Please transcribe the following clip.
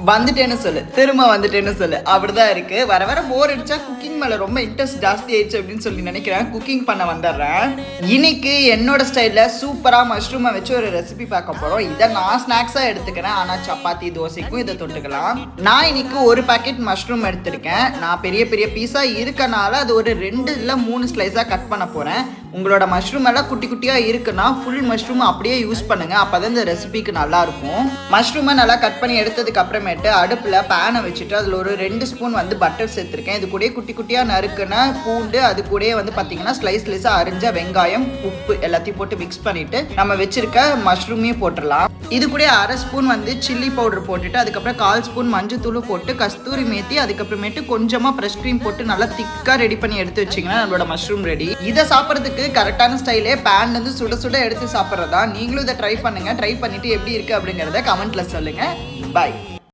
வந்துட்டேன்னு சொல்லு, திரும்ப வந்துட்டேன்னு சொல்லு, அப்படிதான் இருக்கு. வர வர போர் அடிச்சா குக்கிங் மேல ரொம்ப இன்ட்ரெஸ்ட் ஜாஸ்தி ஆயிடுச்சு அப்படின்னு சொல்லி நினைக்கிறேன். குக்கிங் பண்ண வந்துடுறேன். இன்னைக்கு என்னோட ஸ்டைல்ல சூப்பரா மஷ்ரூமை வச்சு ஒரு ரெசிபி பார்க்க போறோம். இதை நான் ஸ்நாக்ஸா எடுத்துக்கிறேன். ஆனா சப்பாத்தி தோசைக்கும் இதை தொட்டுக்கலாம். நான் இன்னைக்கு ஒரு பாக்கெட் மஷ்ரூம் எடுத்திருக்கேன். நான் பெரிய பெரிய பீஸா இருக்கனால அது ஒரு 2 இல்ல 3 ஸ்லைஸா கட் பண்ண போறேன். உங்களோட மஷ்ரூம் எல்லாம் குட்டி குட்டியா இருக்குன்னா ஃபுல் மஷ்ரூம் அப்படியே யூஸ் பண்ணுங்க. அப்பதான் இந்த ரெசிபிக்கு நல்லா இருக்கும். மஷ்ரூமை நல்லா கட் பண்ணி எடுத்ததுக்கு அப்புறமேட்டு அடுப்புல பேனை வச்சுட்டு அதுல ஒரு 2 ஸ்பூன் வந்து பட்டர் சேர்த்திருக்கேன். இது கூட குட்டி குட்டியா நறுக்குன பூண்டு, அது கூட வந்து பாத்தீங்கன்னா ஸ்லைஸா அரிஞ்ச வெங்காயம், உப்பு எல்லாத்தையும் போட்டு மிக்ஸ் பண்ணிட்டு நம்ம வச்சிருக்க மஷ்ரூமையும் போட்டுடலாம். இது கூட 1/2 ஸ்பூன் வந்து சில்லி பவுடர் போட்டுட்டு அதுக்கப்புறம் 1/4 ஸ்பூன் மஞ்சத்தூள் போட்டு கஸ்தூரி மேத்தி அதுக்கப்புறமேட்டு கொஞ்சமா ஃப்ரெஷ் க்ரீம் போட்டு நல்லா திக்கா ரெடி பண்ணி எடுத்து வச்சிங்கன்னா நம்மளோட மஷ்ரூம் ரெடி. இதை சாப்பிட்றதுக்கு கரெக்டான ஸ்டைலே பேன்ல இருந்து சுட சுட எடுத்து சாப்பிட்றதா. நீங்களும் இதை ட்ரை பண்ணுங்க. ட்ரை பண்ணிட்டு எப்படி இருக்கு அப்படிங்கறத கமெண்ட்ல சொல்லுங்க. பாய்.